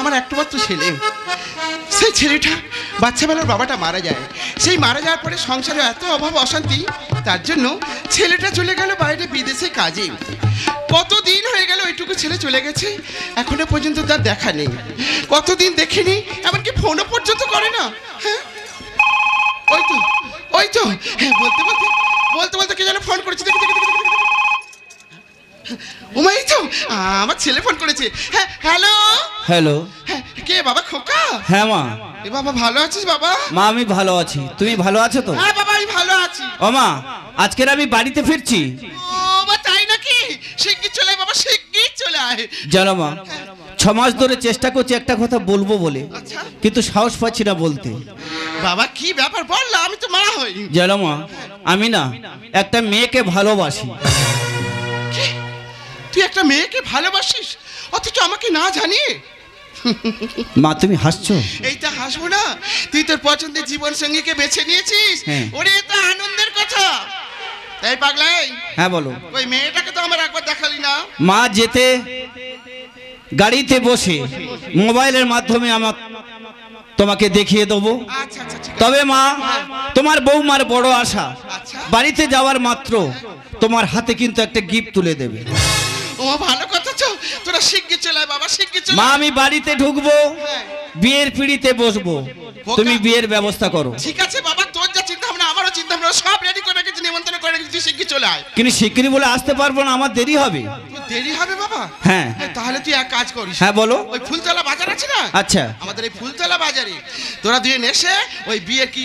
আমার একমাত্র ছেলে। সেই ছেলেটা বাচ্চাবেলার বাবাটা মারা যায়। সেই মারা যাওয়ার পরে সংসারে এত অভাব অশান্তি, তার জন্য ছেলেটা চলে গেল বাইরে বিদেশে কাজে। কতদিন হয়ে গেল ওইটুকু ছেলে চলে গেছে, এখনো পর্যন্ত তার দেখা নেই। কতদিন দেখিনি, এমনকি ফোনও পর্যন্ত করে না। হ্যাঁ ওই তো হ্যাঁ, বলতে বলতে বলতে বলতে কে যেন ফোন করেছে। দেখি দেখি দেখি ওমা, এই তো আমার ছেলে ফোন করেছে। হ্যাঁ হ্যালো হ্যালো। হ্যাঁ কে বাবা? খোকা? হ্যাঁ মা। এ বাবা ভালো আছিস বাবা? মা আমি ভালো আছি, তুমি ভালো আছো তো? হ্যাঁ বাবা আমি ভালো আছি। ও মা, আজকের আমি বাড়িতে ফিরছি। ও মা তাই নাকি? শিগগির চলে বাবা, শিগগির চলে আয়। জানো মা, 6 মাস ধরে চেষ্টা করছি একটা কথা বলবো বলে, কিন্তু সাহস পাচ্ছি না বলতে। বাবা কি ব্যাপার বল না, আমি তো মা হই। জানো মা, আমি না একটা মেয়েকে ভালোবাসি। তুই একটা মেয়েকে ভালোবাসিস, অথচ আমাকে না জানিয়ে? মা তুমি হাসছো? এইটা হাসবো না, তুই তোর পছন্দের জীবন সঙ্গীকে বেছে নিয়েছিস। ওরে তো আনন্দের কথা। তাই পাগলাই? হ্যাঁ বলো। ওই মেয়েটাকে তো আমার একবার দেখালি না। মা যেতে গাড়িতে বসে মোবাইলের মাধ্যমে আমার তোমাকে দেখিয়ে দেবো। তবে মা, তোমার বৌমার বড় আশা, বাড়িতে যাওয়ার মাত্র তোমার হাতে কিন্তু একটা গিফট তুলে দেবে। ও ভালো কথা, তোরা শিগগির চলে আয় বাবা, শিগগির চলে। মা আমি বাড়িতে ঢুকবো, বিয়ের পিঁড়িতে বসবো, তুমি বিয়ের ব্যবস্থা করো। ঠিক আছে বাবা, তোর যা চিন্তা ভাবনা আমারও চিন্তা ভাবনা, সব রেডি করে রেখেছি, নিমন্ত্রণ করে রেখেছি, শিগগির চলে আয়। কিন্তু শিগগিরই বলে আসতে পারবো না, আমার দেরি হবে। দেরি হবে বাবা? হ্যাঁ। তাহলে তুই এক কাজ করিস। হ্যাঁ বলো। ওই ফুলতলা বাজার আছে না? আচ্ছা। আমাদের এই ফুলতলা বাজারে তোরা দুয়ে এসে ওই বিয়ে কি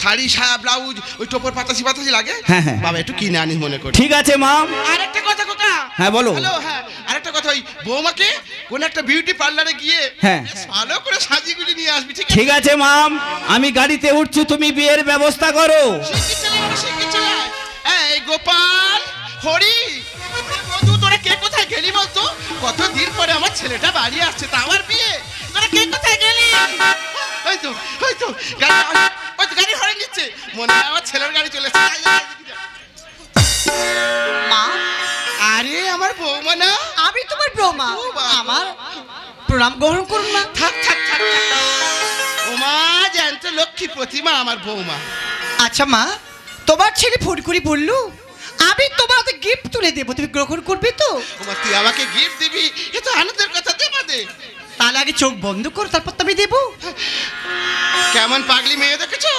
শাড়ি সায়া ব্লাউজ ওই টোপর পাতাসি পাতাসি লাগে, হ্যাঁ হ্যাঁ বাবা একটু কিনে আনিস মনে করি। ঠিক আছে মা। আরেকটা কথা কোকা। হ্যাঁ বলো। হ্যাঁ আরেকটা কথা, ওই বৌমাকে কোন একটা বিউটি পার্লারে গিয়ে হ্যাঁ ভালো করে সাজিয়ে গুলি নিয়ে আসবি। ঠিক আছে মাম, আমি গাড়িতে উঠছি, তুমি বিয়ের ব্যবস্থা করো। এই গোপাল হরি বন্ধু, তোরা কে কোথায় গেলি বলতো? কতদিন পরে আমার ছেলেটা বাড়ি আসছে, তা আমার বিয়ে, তোরা কে কোথায় গেলি? ওই তো গাড়ি হরে নিচ্ছে, মনে হয় আমার ছেলের গাড়ি চলেছে। মা, আরে আমার বৌমা না? আমি তোমার বৌমা, আমার প্রণাম গ্রহণ করুন না। থাক থাক থাক, ওমা জ্যান্ত লক্ষ্মী প্রতিমা আমার বৌমা। আচ্ছা মা, তোমার ছেলে ফোন করে বললো আমি তোমাকে গিফট তুলে দেবো, তুমি গ্রহণ করবে তো? ওমা তুই আমাকে গিফট দিবি, এ তো আনন্দের কথা, দেবা দে। তাহলে আগে চোখ বন্ধ করো, তারপর তো আমি দেবো। কেমন পাগলি মেয়ে দেখেছো?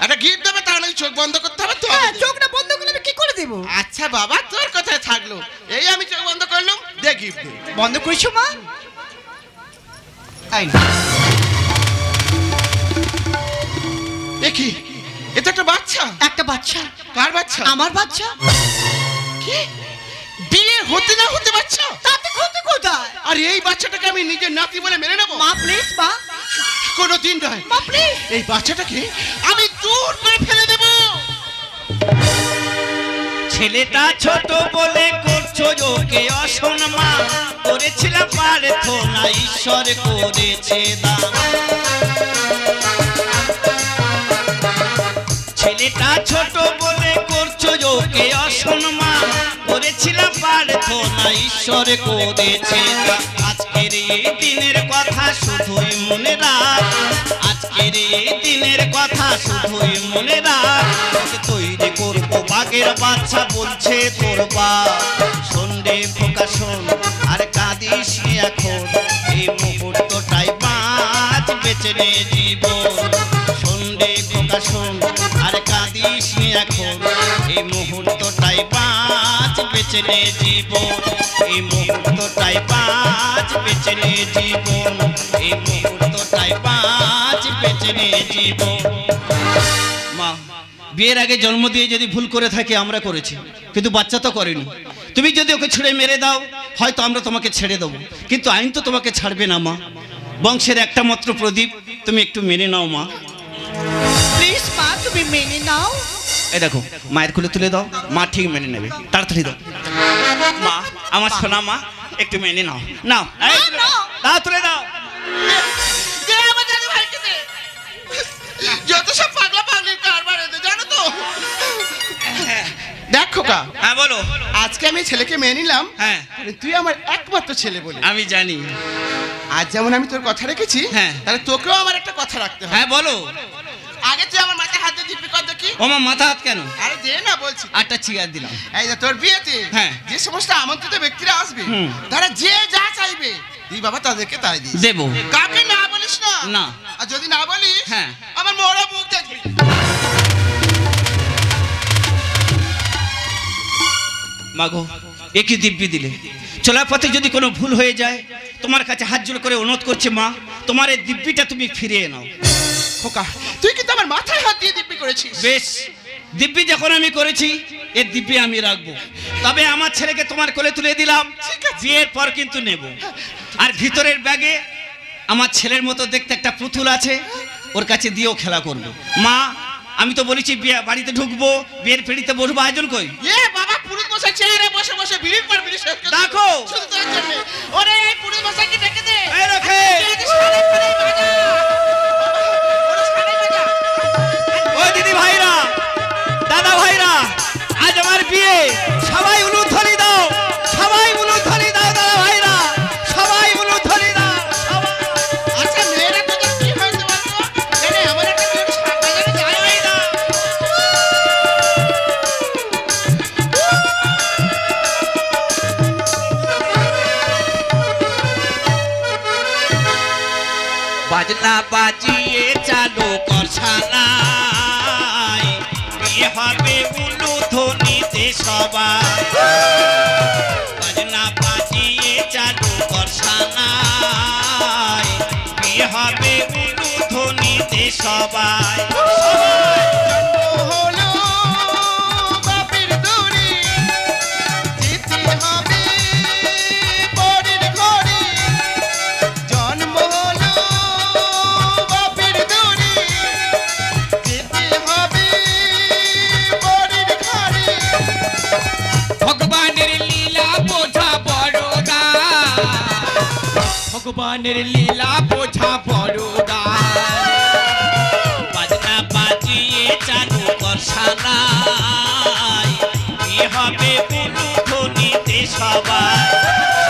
একটা গিফট দেবে, তাহলে চোখ বন্ধ করতে হবে তো? চোখটা বন্ধ করলে আমি কি করে দেবো? আচ্ছা বাবা, তোর কথায় থাকলো, এই আমি চোখ বন্ধ করলাম, দে গিফট। বন্ধ করেছো মা? দেখি এ তো একটা বাচ্চা। একটা বাচ্চা? কার বাচ্চা? আমার বাচ্চা। কি বিয়ে হতে না হতে বাচ্চা? তাতে ক্ষতি কোথায়? আর এই বাচ্চাটাকে আমি নিজের নাতি বলে মেনে নেবো? মা প্লিজ মা, কোনো দিন নয় মা প্লিজ। এই বাচ্চাটাকে আমি দূর করে ফেলে দেবো। ছেলেটা ছোট বলে করছো ওকে অসম্মান, করেছিলাম প্রার্থনা ঈশ্বর করেছে দান। ছেলেটা ছোট বলে করছো ওকে অসম্মান, করেছিলাম প্রার্থনা ঈশ্বর করেছে দান। আজকের এই দিনের কথা শুধুই মনে রাখ, আজকের এই দিনের কথা শুধুই মনে রাখ। তৈরি করবো বাঘের বাচ্চা বলছে তোর বাপ, শোন রে খোকা শোন আর কাঁদিস এখন, এই মুহূর্তটাই বাঁচ বেঁচে নে জীবন। শোন রে খোকা শোন আর কাঁদিস এখন, এই মুহূর্তটাই বাঁচ বেঁচে নে জীবন। এই মুহূর্তটাই বাঁচ বেঁচে নে জীবন, এই মুহূর্তটাই বাঁচ বেঁচে নে জীবন। মা, বিয়ের আগে জন্ম দিয়ে যদি ভুল করে থাকে আমরা করেছি, কিন্তু বাচ্চা তো করেনি। তুমি যদি ওকে ছুঁড়ে মেরে দাও হয়তো আমরা তোমাকে ছেড়ে দেবো, কিন্তু আইন তো তোমাকে ছাড়বে না মা। বংশের একটা মাত্র প্রদীপ, তুমি একটু মেনে নাও মা। প্লিজ মা, তুমি মেনে নাও। এই দেখো মায়ের কোলে তুলে দাও, মা ঠিক মেনে নেবে, তাড়াতাড়ি দাও মা, আমার সোনা মা, একটু মেনে নাও। নাও দাও, তুলে দাও। যত সব পাগলা পাগলির কারবার, জানো তো? দেখ খোকা। হ্যাঁ বলো। আজকে আমি ছেলেকে মেনে নিলাম, হ্যাঁ তুই আমার একমাত্র ছেলে বলে। আমি জানি, আজ যেমন আমি তোর কথা রেখেছি, হ্যাঁ। তাহলে তোকেও আমার একটা কথা রাখতে হবে। হ্যাঁ বলো। আগে তুই আমার মাথায় হাত দিয়ে দিবি কর দেখি। ও মা, মাথা হাত কেন? আরে দে না বলছি। একটা চেয়ার দিলাম। এই যে তোর বিয়েতে হ্যাঁ। যে সমস্ত আমন্ত্রিত ব্যক্তিরা আসবে, হুম। তারা যে যা চাইবে তুই বাবা তাদেরকে তাই দিস। দেবো। কাকে না বলিস না। না। আর যদি না বলিস, হ্যাঁ। আমার মোড়া মুখ দেখবি। মাগো, একই দিব্যি দিলে। চলার পথে যদি কোনো ভুল হয়ে যায়, তোমার কাছে হাত জোড় করে অনুরোধ করছে মা, তোমার এই দিব্যিটা তুমি ফিরিয়ে নাও। খোকা, তুই কিন্তু আমার মাথায় হাত দিয়ে দিব্যি করেছিস। বেশ, দিব্যি যখন আমি করেছি, এর দিব্যি আমি রাখবো। তবে আমার ছেলেকে তোমার কোলে তুলে দিলাম, বিয়ের পর কিন্তু নেব। আর ভিতরের ব্যাগে আমার ছেলের মতো দেখতে একটা পুতুল আছে, ওর কাছে দিয়েও খেলা করবো। মা, আমি তো বলেছি বিয়ে বাড়িতে ঢুকবো, বিয়ের পেড়িতে বসবো, আয়োজন কই? এ বাবা, পুরুষ মশাই চেয়ারে বসে বসে বিড়ির পর বিড়ি শেষ করে দিল। দেখো। শুধু তোর জন্য। ওরে এই পুরুষ মশাইকে ডেকে দে। এই রাখে। সাড়ে করে বাজা। ওরে সাড়ে বাজা। ও দিদি ভাইরা, দাদা ভাইরা, আজ আমার বিয়ে, সবাই উলুধ্বনি দাও, সবাই উলুধ্বনি দাও। দাদা ভাইরা, সবাই উলুধ্বনি দাও। আচ্ছা মেয়েরা তোদের কি হয়েছে বলতো? এনে আমার একটা মেয়ে সাত বাজারে যায় না। বাজনা বাজিয়ে চালু কর সানাই, বিয়ে হবে উলুধ্বনিতে সবাই। বাজনা বাজিয়ে চালু কর সানাই, বিয়ে হবে উলুধ্বনিতে সবাই। হলো বাপের দড়ি, যেতে হবে পরের ঘরে। জন্ম হলো বাপের দড়ি, যেতে হবে পরের ঘরে। ভগবানের লীলা বোঝা বড়দা, ভগবানের লীলা বোঝা বড়দা। বাজনা বাজিয়ে চালু কর সানাই, বিয়ে হবে উলুধ্বনিতে সবাই।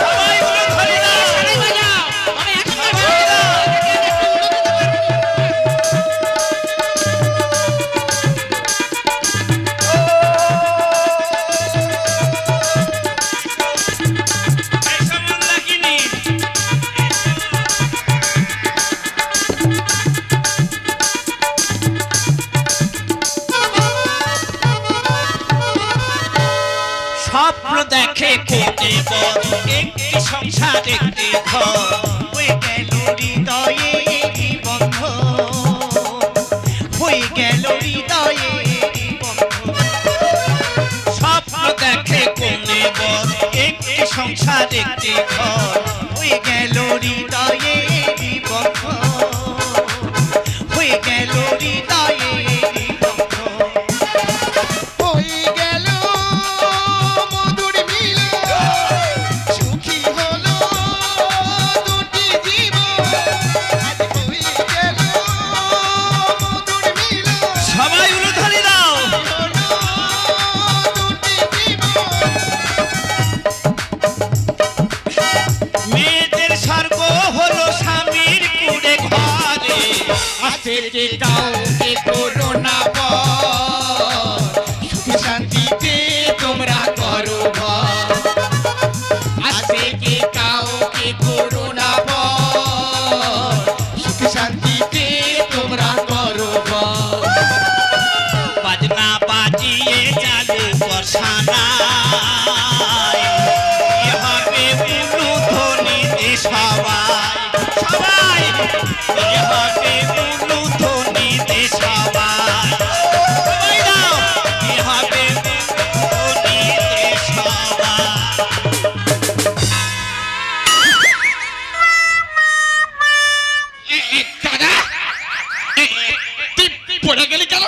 সবাই উলুধ্বনি দাও। সবাই দাও। এই সামান লাগিনি। স্বপ্ন দেখে কোটে বড় একটি সংসার একটি ঘর, হয়ে গেল হৃদয়ে বন্ধ, হয়ে গেল হৃদয়ে বন্ধ। স্বপ্ন দেখে কোনে বড় একটি সংসার একটি ঘর, হয়ে গেল হৃদয়ে বন্ধ, হয়ে গেল হৃদয়ে বন্ধ। হয়ে গেল মধুর মিলন, সুখী হলো দুটি জীবন। আজ হয়ে গেল মধুর মিলন, সবাই উলুধ্বনি দাও। হলো দুটি জীবন। মেয়েদের স্বর্গ হলো স্বামীর কুড়ে ঘরে, থেকে কাউকে করো না বর, সুখ শান্তিতে তোমরা করো ঘর। আজ থেকে কাউকে করো না বর, সুখ শান্তিতে তোমরা করো ঘর। বাজনা বাজিয়ে চালু কর সানাই, বিয়ে হবে উলুধ্বনিতে সবাই। সবাই বিয়ে হবে উলুধ্বনিতে সবাই। সবাই দাও। বিয়ে হবে উলুধ্বনিতে সবাই। দাদা, তুই পড়ে গেলি কেন?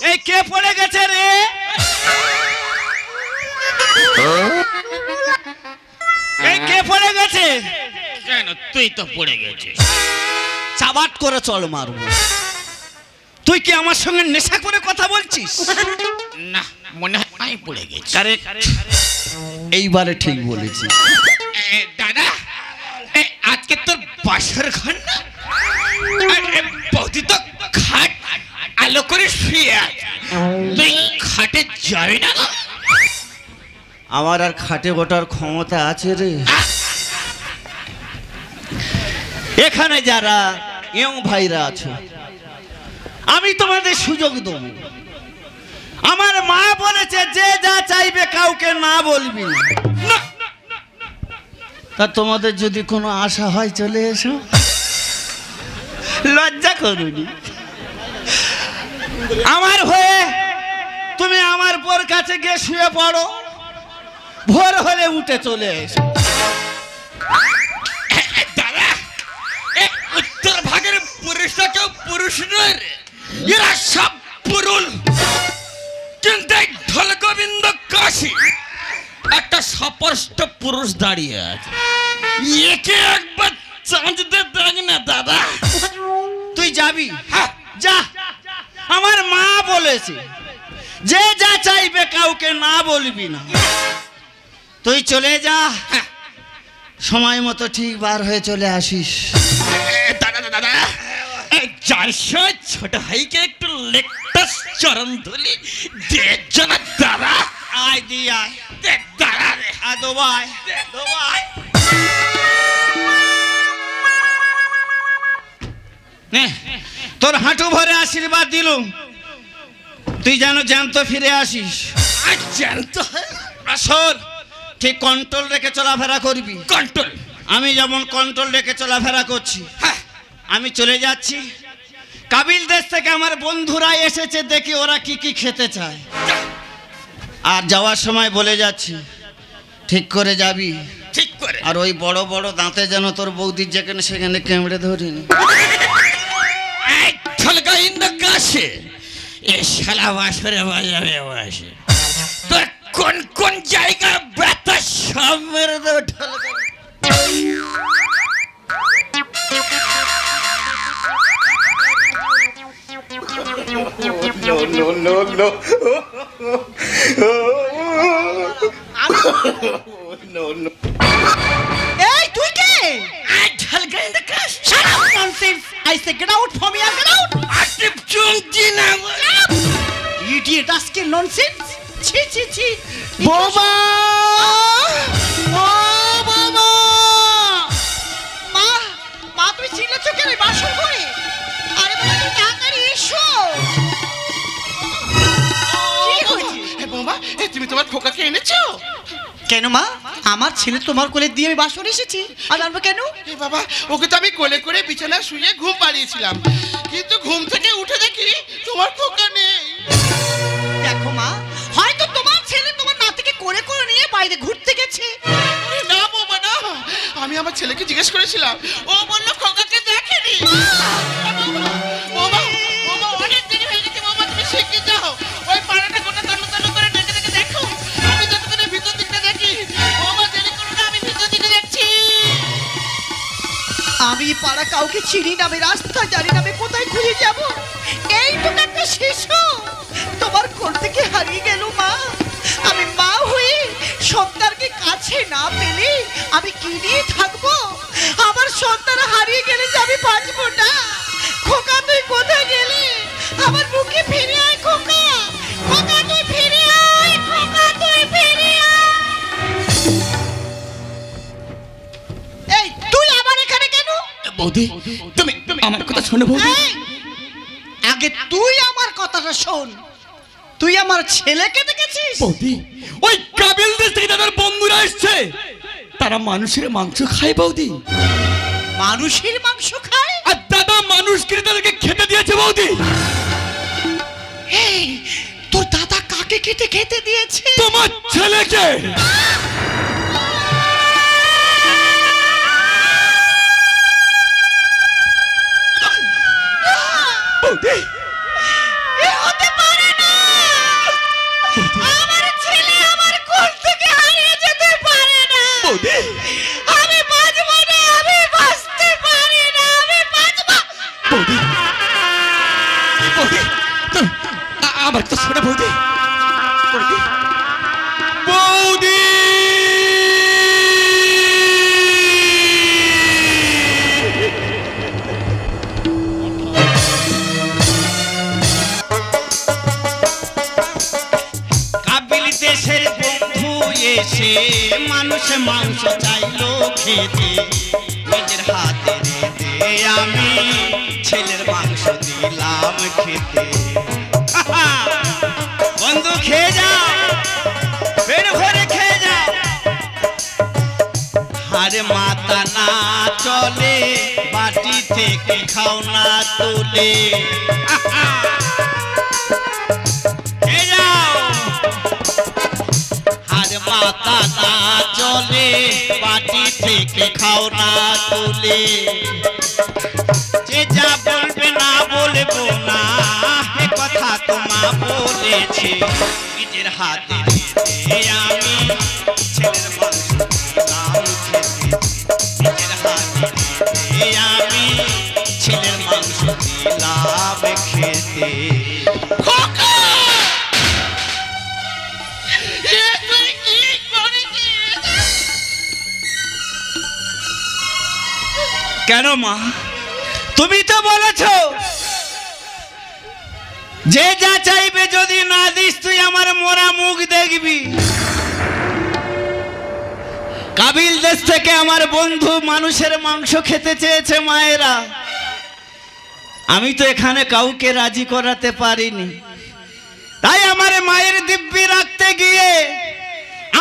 এই কে পড়ে গেছে রে? এই কে পড়ে গেছে? কেন, তুই তো পড়ে গেছিস। চাবাট করে চল মারবো। তুই কি আমার সঙ্গে নেশা করে কথা বলছিস? না, মনে হয় আমি পড়ে গেছি। কারেক্ট, এইবারে ঠিক বলেছি। দাদা, বাসর ঘর না? আরে বৌদি তো খাট আলো করে শুয়ে আছে, তুই খাটে যাবি না? আমার আর খাটে ওঠার ক্ষমতা আছে রে। এখানে যারা ইয়ং ভাইরা আছে, আমি তোমাদের সুযোগ দেব। আমার মা বলেছে যে যা চাইবে কাউকে না বলবি না। তা তোমাদের যদি কোনো আশা হয় চলে এসো, লজ্জা করুনি। আমার হয়ে তুমি আমার বোর কাছে গিয়ে শুয়ে পড়ো, ভোর হলে উঠে চলে এসো। দাদা, এই উত্তর ভাগের পুরুষরা কেউ পুরুষ নয় রে, এরা সব পুরুল। কিন্তু এই ঢোল গোবিন্দ কাশি একটা স্পষ্ট পুরুষ দাঁড়িয়ে আছে, একে একবার চাঁদতে দেখ না দাদা। তুই যাবি? যা, আমার মা বলেছে যে যা চাইবে কাউকে না বলবি না। তুই চলে যা, সময় মতো ঠিক বার হয়ে চলে আসিস। দাদা দাদা, যার সময় ছোট ভাইকে একটু লেকটাস চরণ ধুলি দেখ না দাদা। আয় দি আয়, দেখ দাদা রে, আয় দোবাই দোবাই। নে, তোর হাঁটু ভরে আশীর্বাদ দিলুম, তুই যেন জ্যান্ত ফিরে আসিস। জ্যান্ত আসল ঠিক কন্ট্রোল রেখে চলাফেরা করবি। কন্ট্রোল? আমি যেমন কন্ট্রোল রেখে চলাফেরা করছি। আমি চলে যাচ্ছি, কাবিল দেশ থেকে আমার বন্ধুরা এসেছে, দেখি ওরা কি কি খেতে চায়। আর যাওয়ার সময় বলে যাচ্ছি, ঠিক করে যাবি, ঠিক করে। আর ওই বড় বড় দাঁতে যেন তোর বৌদির যেখানে সেখানে কেমড়ে ধরিনি। এই ঢোলকা ইন্দ কাশে এ শালা বাসরে বাজাবে বাসে, তোর কোন কোন জায়গার ব্যথা সব মেরে দেবে ঢোলকা। এই তুই কে? এই ঢোলকা ইন্দ কাশ, Shut up, nonsense! I say get out from here, get out! আটিপ চুমকি না Idiot, rascal, nonsense! ছি ছি ছি! বোমা! ও বাবা! মা, মা তুমি চিল্লাচ্ছ কেন এই বাসর ঘরে? আরে বাবা তুমি তাড়াতাড়ি এসো! কি হয়েছে? এ বোমা, এ তুমি তোমার খোকাকে এনেছো? কেন মা? আমার ছেলে তোমার কোলে দিয়ে আমি বাসর এসেছি, আর আনবো কেন? এ বাবা, ওকে তো আমি কোলে করে বিছানা শুয়ে ঘুম পাড়িয়েছিলাম, কিন্তু ঘুম থেকে উঠে দেখি তোমার খোকা নেই। দেখো মা, হয়তো তোমার ছেলে তোমার নাতিকে কোলে করে নিয়ে বাইরে ঘুরতে গেছে। আরে না বোমা না, আমি আমার ছেলেকে জিজ্ঞেস করেছিলাম, ও বললো খোকাকে দেখেনি। বোমা, বোমা অনেক দেরি হয়ে গেছে বোমা, তুমি শিগগির যাও, ওই পাড়াটা গোটা তন্ন তন্ন করে ডেকে ডেকে দেখো, আমি যতক্ষণে ভিতর দিকটা দেখি। বোমা দেরি করো না, আমি ভিতর দিকে দেখছি। আমি পাড়া কাউকে চিনি না, আমি রাস্তা জানি না, আমি কোথায় খুঁজে যাব? এই তো একটা শিশু তোমার কোল থেকে হারিয়ে গেল মা। আমি মা হয়ে সন্তানকে কাছে না পেলে আমি কি নিয়ে থাকবো? আমার সন্তান হারিয়ে গেলে যে আমি বাঁচবো না। খোকা তুই কোথায় গেলি? আমার বুকে ফিরে আয় খোকা, খোকা তুই ফিরে আয়, খোকা তুই ফিরে আয়। এই তুই আবার এখানে কেন? বৌদি, তুমি তুমি আমার কথা শোনো বৌদি। এই, আগে তুই আমার কথাটা শোন। তুই আমার ছেলেকে দেখেছিস? বৌদি, ওই কাবিল দেশ থেকে তাদের বন্ধুরা এসছে, তারা মানুষের মাংস খায় বৌদি। মানুষের মাংস খায়? আর দাদা মানুষকে তাদেরকে খেতে দিয়েছে বৌদি। এই তোর দাদা কাকে খেতে খেতে দিয়েছে? তোমার ছেলেকে। বৌদি, এ হতে পারে না। আমার ছেলে আমার কোল থেকে হারিয়ে যেতে পারে না। বৌদি, আমি বাঁচবো না, আমি বাঁচতে পারি না, আমি বাঁচবো। বৌদি, বৌদি, আমার কথা শোনো বৌদি। বৌদি, বৌদি। মানুষ মাংস চাইলো খেতে, নিজের হাতে রেঁধে আমি ছেলের মাংস দিলাম খেতে। বন্ধু খেয়ে যাও, পেট ভরে খেয়ে যাও। আরে মাথা না চলে, বাটি থেকে খাও না তুলে। খেয়ে যাও। আরে মাথা না চলে, বাটি থেকে খাও না তুলে। যে যা বলবে না বলবো না, এ কথা তোমা বলেছে। নিজের হাতে রেঁধে আমি ছেলের মাংস দিলাম খেতে, নিজের হাতে রেঁধে আমি ছেলের মাংস দিলাম খেতে। কেন মা, তুমি তো বলেছ যে যা চাইবে যদি না দিস তুই আমার মরা মুখ দেখবি। কাবিল দেশ থেকে আমার বন্ধু মানুষের মাংস খেতে চেয়েছে মায়েরা, আমি তো এখানে কাউকে রাজি করাতে পারিনি। তাই আমার মায়ের দিব্যি রাখতে গিয়ে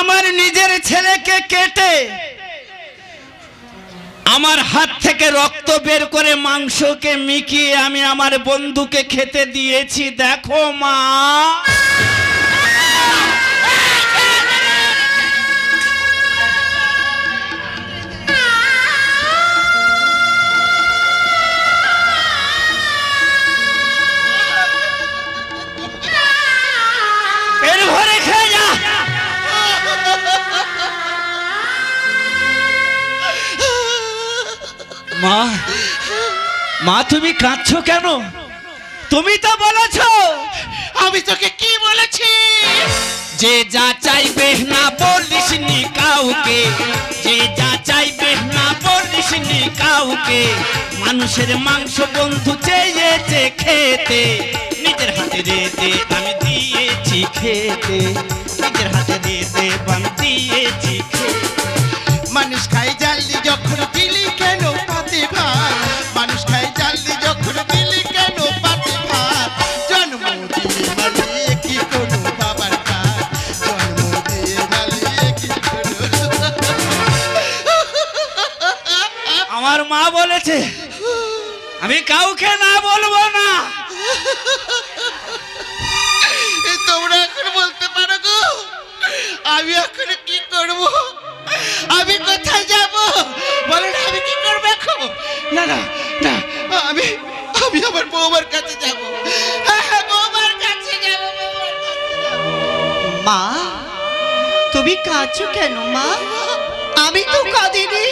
আমার নিজের ছেলেকে কেটে আমার হাত থেকে রক্ত বের করে মাংসকে মিকিয়ে আমি আমার বন্ধুকে খেতে দিয়েছি। দেখো মা, পেট ভরে খেয়ে যা। মা, মা তুমি কাঁদছো কেন? তুমি তো বলেছ। আমি তোকে কি বলেছি? যে যা চাইবে না বলিস নি কাউকে, যে যা চাইবে না বলিস নি কাউকে। মানুষের মাংস বন্ধু চেয়েছে খেতে, নিজের হাতে রেঁধে আমি দিয়েছি খেতে, নিজের হাতে রেঁধে আমি দিয়েছি খেতে। মানুষ খাই জানলি যখন দিলি কেন পাতে ভাত, মানুষ খাই জানলি যখন দিলি কেন পাতে ভাত। জন্ম দিয়ে মালিয়ে কি কোনো বাবার কাজ, জন্ম দিয়ে মালিয়ে কি কোনো। আমার মা বলেছে আমি কাউকে না বলবো না। তোমরা এখন বলতে পারো গো, আমি এখন কি করব? আমি কোথায় যাব? বলেন আমি কি করব এখন? না না না, আমি আমি আমার বৌমার কাছে যাব। হ্যাঁ, বৌমার কাছে যাব। মা, তুমি কাঁদছো কেন মা? আমি তো কাঁদিনি।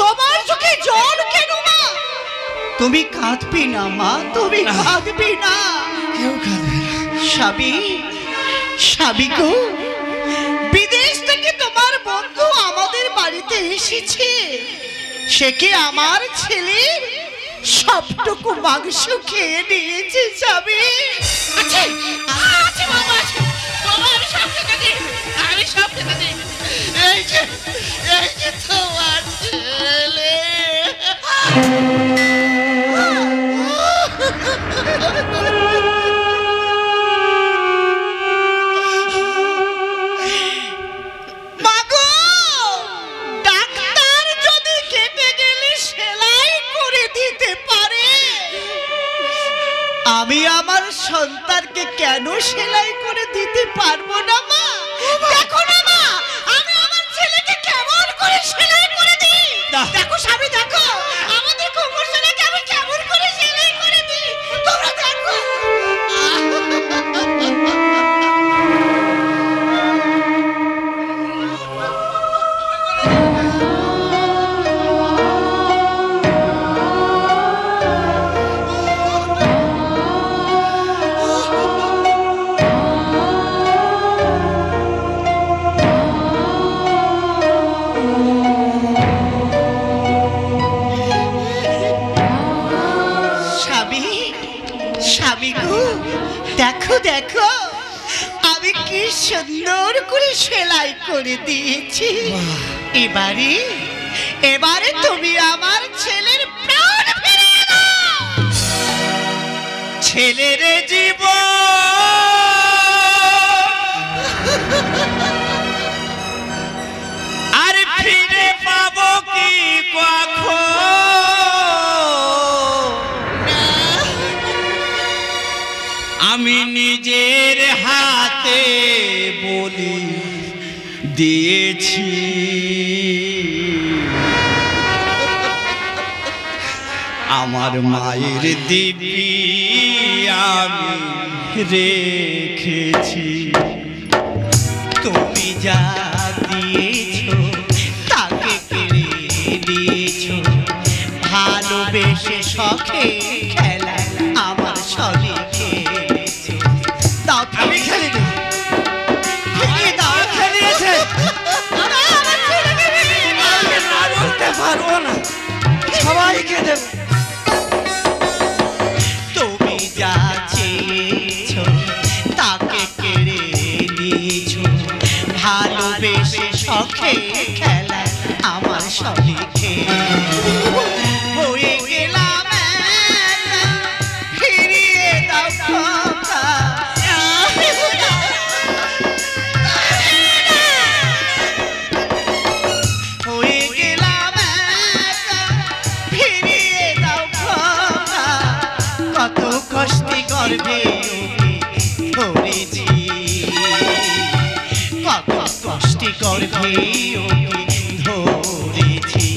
তোমার চোখে জল কেন মা? তুমি কাঁদবি না মা, তুমি কাঁদবি না। কেউ কাঁদবে না। স্বামী, স্বামী গো, বিদেশ থেকে তোমার বন্ধু আমাদের বাড়িতে এসেছে। সে কি আমার ছেলের সবটুকু মাংস খেয়ে নিয়েছে স্বামী? আছে আছে বাবা, আছে বাবা, আমি সব খেতে দিই, আমি সব খেতে দিই। এই যে তোমার ছেলে। মাগো, ডাক্তার যদি কেটে গেলে সেলাই করে দিতে পারে, আমি আমার সন্তানকে কেন সেলাই করে দিতে পারবো না মা? দেখো না মা, আমি আমার ছেলেকে কেমন করে সেলাই করে দিই। দেখো স্বামী, দেখো আমাদের কুকুর ছেলেকে আমি কেমন করে সেলাই করে দিই, তোমরা দেখো। স্বামী, স্বামী গো, দেখো দেখো আমি কি সুন্দর করে সেলাই করে দিয়েছি। এবারে তুমি আমার ছেলের প্রাণ ফিরিয়ে দাও। ছেলের জীবন আর ফিরে পাবো কি কখন? আমি নিজের হাতে বলি দিয়েছি, আমার মায়ের দিব্যি আমি রেখেছি। তুমি যা দিয়েছো তাকে কেড়ে দিয়েছো, ভালোবেসে শখে খেলা আমার সঙ্গে খেলেছো। দাও আমি খেলি না, ফিরিয়ে দাও। খেলিয়েছে আমার ছেলেকে ফিরিয়ে দাও। না বলতে পারবো না, সবাইকে দেবো। তুমি যা চেয়েছো তাকে কেড়ে নিয়েছো, ভালোবেসে শখে খেলা আমার সঙ্গে হয়ে গেলাম একা, ফিরিয়ে দাও খোকা। হয়ে গেলাম একা, ফিরিয়ে দাও খোকা। কত কষ্টে গর্ভে ধরেছি, কত কষ্টে গর্ভে ধরেছি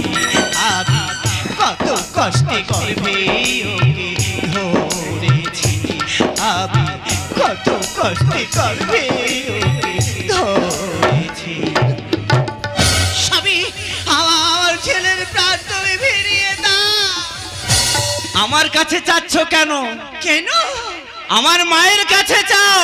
আমি, কত কষ্টে গর্ভে ধরেছি আমি, কত কষ্টে গর্ভে ধরেছি। স্বামী, আমার ছেলের প্রাণ তুমি ফিরিয়ে দাও। আমার কাছে চাচ্ছ কেন? কেন? আমার মায়ের কাছে চাও।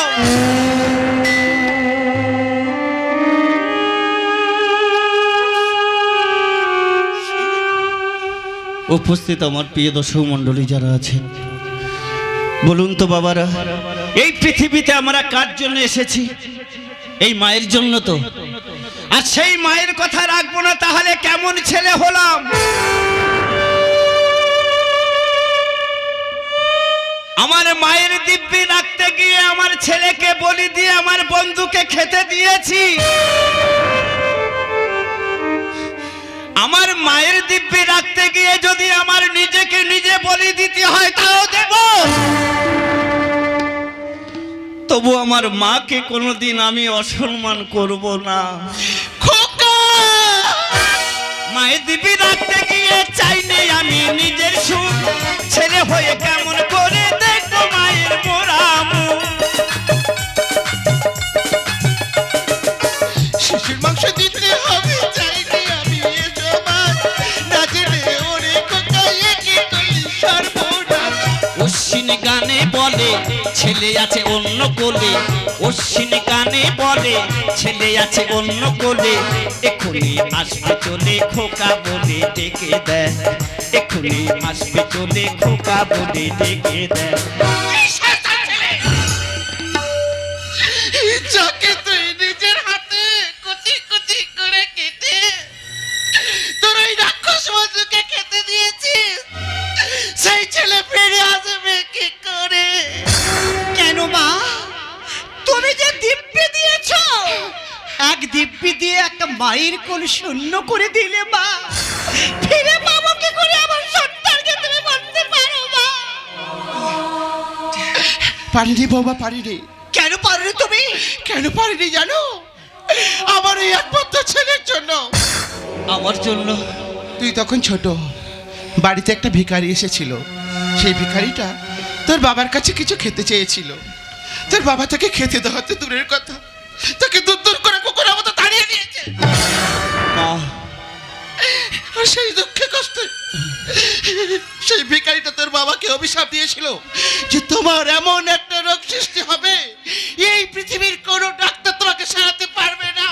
উপস্থিত আমার প্রিয় দর্শক মণ্ডলী যারা আছেন, বলুন তো বাবারা, এই পৃথিবীতে আমরা কার জন্য এসেছি? এই মায়ের জন্য তো। আর সেই মায়ের কথা রাখবো না তাহলে কেমন ছেলে হলাম? আমার মায়ের দিব্যি রাখতে গিয়ে আমার ছেলেকে বলি দিয়ে আমার বন্ধুকে খেতে দিয়েছি। আমার মায়ের দিব্যি রাখতে গিয়ে যদি আমার নিজেকে নিজে বলি দিতে হয় তাও দেব, তবু আমার মাকে কোনোদিন আমি অসম্মান করব না। মায়ের দিব্যি রাখতে গিয়ে চাইনি আমি নিজের সুখ, ছেলে হয়ে কেমন করে দেখবো মায়ের মোরা মুখ। শিশুর মাংস দিতে হবে চাইনি আমি এসব, না জেনে ওরে কোথায় কি করলি সর্বনাশ। অশ্বিন গানে বলে ছেলে আছে অন্য কোলে, অশ্বিন গানে বলে ছেলে আছে অন্য কোলে। এক্ষুনি আসবে চলে খোকা বলে ডেকে দেয়, এক্ষুনি আসবে চলে খোকা বলে ডেকে দেয়। যাকে তুই নিজের হাতে কুচি কুচি করে কেটে তোর ওই রাক্ষস বন্ধুকে খেতে দিয়েছিস, সেই ছেলে ফিরে আসবে কি করে? কেন মা, তুমি যে দিব্যি দিয়েছো, এক দিব্যি দিয়ে একটা মায়ের কোল শূন্য করে দিলে মা, ফিরে পাবো কি করে আমার সন্তানকে তুমি বলতে পারো মা? পারিনি বাবা, পারিনি। কেন পারো তুমি? কেন পারিনি জানো? আমার এই একমাত্র ছেলের জন্য। আমার জন্য? তুই তখন ছোট, বাড়িতে একটা ভিখারি এসেছিল। সেই ভিখারিটা তোর বাবার কাছে কিছু খেতে চেয়েছিল। তোর বাবা তাকে খেতে দেওয়া তো দূরের কথা, তাকে দূর দূর করে কুকুরের মতো তাড়িয়ে দিয়েছে। আর সেই দুঃখে কষ্টে সেই ভিখারিটা তোর বাবাকে অভিশাপ দিয়েছিল যে তোমার এমন একটা রোগ সৃষ্টি হবে, এই পৃথিবীর কোনো ডাক্তার তোমাকে সারাতে পারবে না।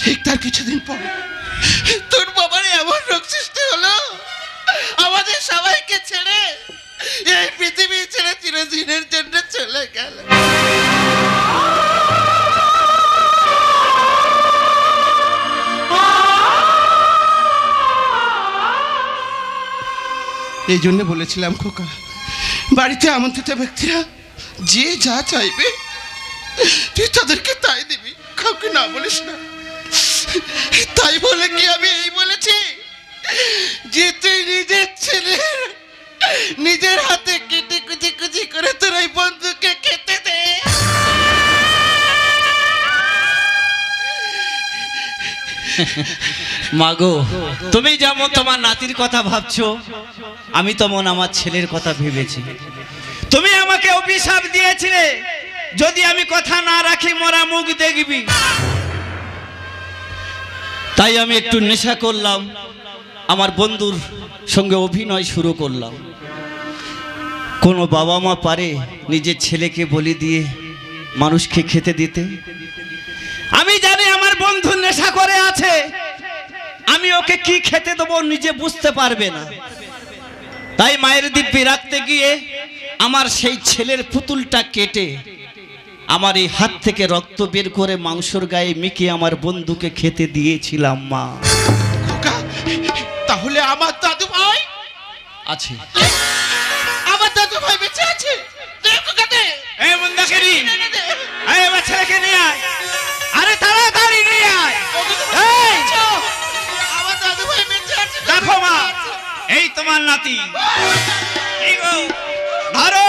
ঠিক তার কিছুদিন পর তোর বাবার এমন রোগ সৃষ্টি হলো, আমাদের সবাইকে ছেড়ে এই পৃথিবী ছেড়ে চিরদিনের জন্য চলে গেল। এই জন্য বলেছিলাম খোকা, বাড়িতে আমন্ত্রিত ব্যক্তিরা যে যা চাইবে তুই তাদেরকে তাই দিবি, কাউকে না বলিস না। তাই বলে কি আমি এই বলেছি যে তুই নিজের ছেলে নিজের হাতে কেটে কুচি কুচি করে তোর ওই বন্ধুকে খেতে দে? মাগো, তুমি যেমন তোমার নাতির কথা ভাবছো, আমি তেমন আমার ছেলের কথা ভেবেছি। তুমি আমাকে অভিশাপ দিয়েছিলে যদি আমি কথা না রাখি মরা মুখ দেখবি। তাই আমি একটু নেশা করলাম, আমার বন্ধুর সঙ্গে অভিনয় শুরু করলাম। কোনো বাবা মা পারে নিজের ছেলেকে বলি দিয়ে মানুষকে খেতে দিতে? আমি জানি আমার বন্ধু নেশা করে আছে, আমি ওকে কি খেতে দেবো নিজে বুঝতে পারবে না। তাই মায়ের দিব্যি রাখতে গিয়ে আমার সেই ছেলের পুতুলটা কেটে আমার এই হাত থেকে রক্ত বের করে মাংসর গায়ে মেখে আমার বন্ধুকে খেতে দিয়েছিলাম মা। তাহলে আমার দাদু ভাই আছে? আমার দাদু ভাই বেঁচে আছে? এই বন্দাকেরি, এই আমার ছেলেকে নিয়ে আয়, আরে তাড়াতাড়ি নিয়ে আয়। এই আমার দাদু ভাই বেঁচে আছে। দেখো মা, এই তোমার নাতি, এই গো ধরো।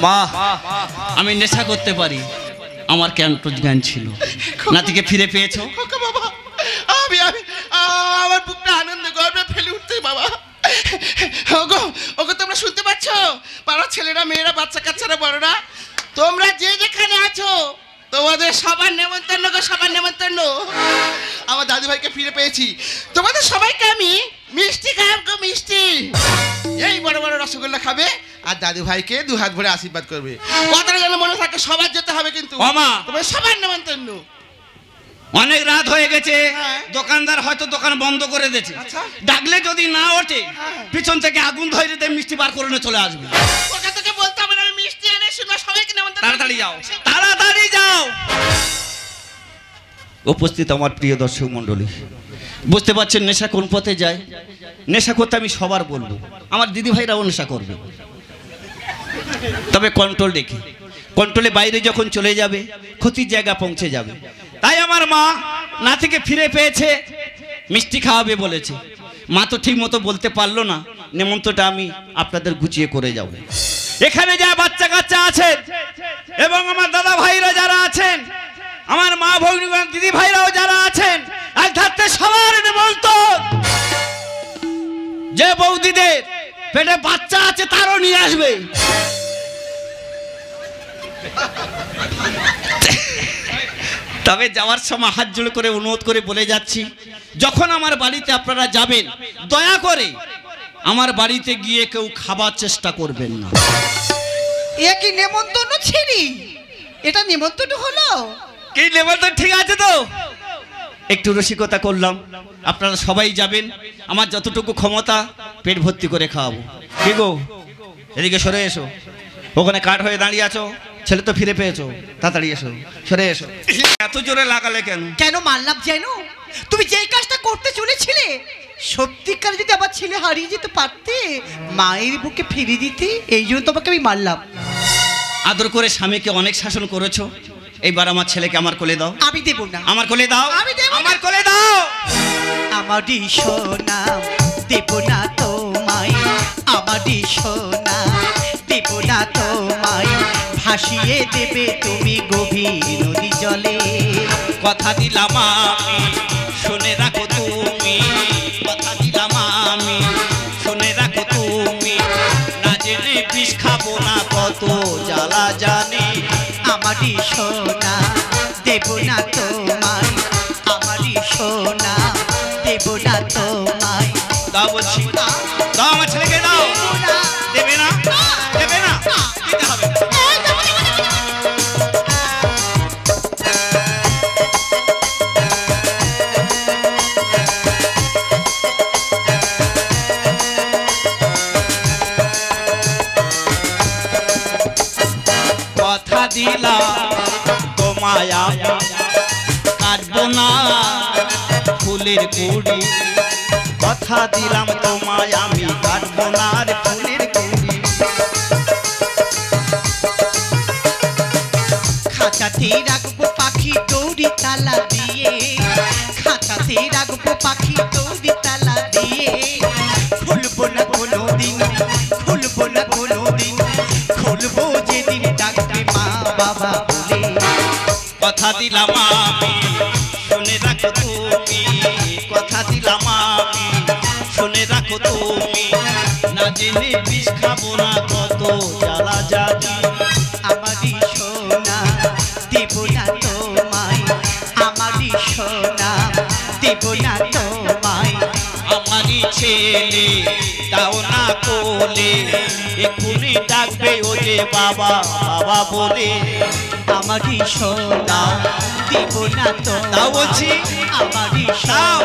মা, আমি নেশা করতে পারি, আমার ক্যান্টন জ্ঞান ছিল। নাতিকে ফিরে পেয়েছো? বাবা, আমি আমার বুকটা আনন্দ গর্বে ফেলে উঠতে বাবা। ওগো ওগো, তোমরা শুনতে পাচ্ছ? পাড়ার ছেলেরা, মেয়েরা, বাচ্চা কাচ্চারা, বড়রা, তোমরা যে যেখানে আছো তোমাদের সবার নেমন্তন্ন গো, সবার নেমন্তন্ন। আমার দাদু ভাইকে ফিরে পেয়েছি, তোমাদের সবাইকে আমি মিষ্টি খাওয়াব গো, মিষ্টি। এই বড় বড় রসগোল্লা খাবে আর দাদু ভাইকে দু হাত ভরে আশীর্বাদ করবে। কথাটা যেন মনে থাকে, সবার যেতে হবে কিন্তু। মামা, তোমাদের সবার নেমন্তন্ন। অনেক রাত হয়ে গেছে, হ্যাঁ। দোকানদার হয়তো দোকান বন্ধ করে দিয়েছে। আচ্ছা। ডাকলে যদি না ওঠে, হ্যাঁ। পিছন থেকে আগুন ধরে দিয়ে মিষ্টি বার করে নিয়ে চলে আসবে। ওকে তোকে বলতে হবে না, আমি মিষ্টি এনে শুনবো, সবাইকে নেমন্তন্ন। তাড়াতাড়ি যাও, তাড়াতাড়ি যাও। উপস্থিত আমার প্রিয় দর্শক মণ্ডলী, বুঝতে পারছেন নেশা কোন পথে যায়। নেশা করতে আমি সবার বলবো, আমার দিদি ভাইরাও নেশা করবে, তবে কন্ট্রোল রেখে। কন্ট্রোলে বাইরে যখন চলে যাবে ক্ষতির জায়গা পৌঁছে যাবে। তাই আমার মা নাতিকে ফিরে পেয়েছে, মিষ্টি খাওয়াবে বলেছে। মা তো ঠিক মতো বলতে পারলো না, নেমন্তটা আমি আপনাদের গুছিয়ে করে যাব। এখানে যা বাচ্চা কাচ্চা আছেন এবং আমার দাদা ভাইরা যারা আছেন, আমার মা ভগ্নী দিদি ভাইরাও যারা আছেন, আজ থাকতে সবার নেমন্তণ। যে বৌদিদের পেটে বাচ্চা আছে তারও নিয়ে আসবে। তবে যাওয়ার সময় হাত জোড় করে অনুরোধ করে বলে যাচ্ছি, যখন আমার বাড়িতে আপনারা যাবেন, দয়া করে আমার বাড়িতে গিয়ে কেউ খাবার চেষ্টা করবেন না। এ কি নেমন্তন্ন ছিলি? এটা নেমন্তন্ন হলো? কি নেমন্তন্ন ঠিক আছে তো? একটু রসিকতা করলাম, আপনারা সবাই যাবেন, আমার যতটুকু ক্ষমতা পেট ভর্তি করে খাওয়াবো। কি গো, এদিকে সরে এসো, ওখানে কাঠ হয়ে দাঁড়িয়ে আছো, ছেলে তো ফিরে পেয়েছো, তাড়াতাড়ি এসো, সরে এসো। এত জোরে লাগালে কেন? কেন মারলাম জানো? তুমি যেই কাজটা করতে চলেছিলে, সত্যিকার যদি আমার ছেলে হারিয়ে যেতে পারতে, মায়ের বুকে ফিরে দিতে, এই জন্য তোমাকে আমি মারলাম। আদর করে স্বামীকে অনেক শাসন করেছো, এইবার আমার ছেলেকে আমার কোলে দাও। আমি দেব না। আমার কোলে দাও, আমি দেব না। আমার কোলে দাও। আমারই সোনা দেব না তোমায়, আমারই সোনা দেব না তোমায়, ভাসিয়ে দেবে তুমি গভীর নদী জলে। কথা দিলাম আমি, শুনে রাখো তুমি, কথা দিলাম আমি, শুনে রাখো তুমি, না জেনে বিষ খাবো না, কত জ্বালা জানি। আমারই সোনা দেব না তোমায়, আমারই সোনা দেব না তোমায়। তা বলছি তোমায় আমি কাটবো না ফুলের কুড়ি, কথা দিলাম তোমায় আমি কাটবো না আর ফুলের কুড়ি। খাঁচাতে রাখবো পাখি দৌড়ি তালা দিয়ে, খাঁচাতে রাখবো পাখি দৌড়ি তালা দিয়ে, খুলবো না কোনো দিন, খুলবো না কোনো দিন, খুলবো যেদিন ডাকবে মা বাবা বলে। কথা দিলাম আমি শুনে রাখো তুমি, কথা দিলাম আমি শুনে রাখো তুমি, না জেনে বিষ খাবো না কত জ্বালা জানি। আমারই সোনা দেব না তোমায়, আমারই সোনা দেব না তোমায়, আমারই ছেলে দাও না কোলে, এক্ষুনি ডাকবে ও যে বাবা বাবা বলে। আমারই সোনা দেব না তো দাও বলছি, আমারই দাও।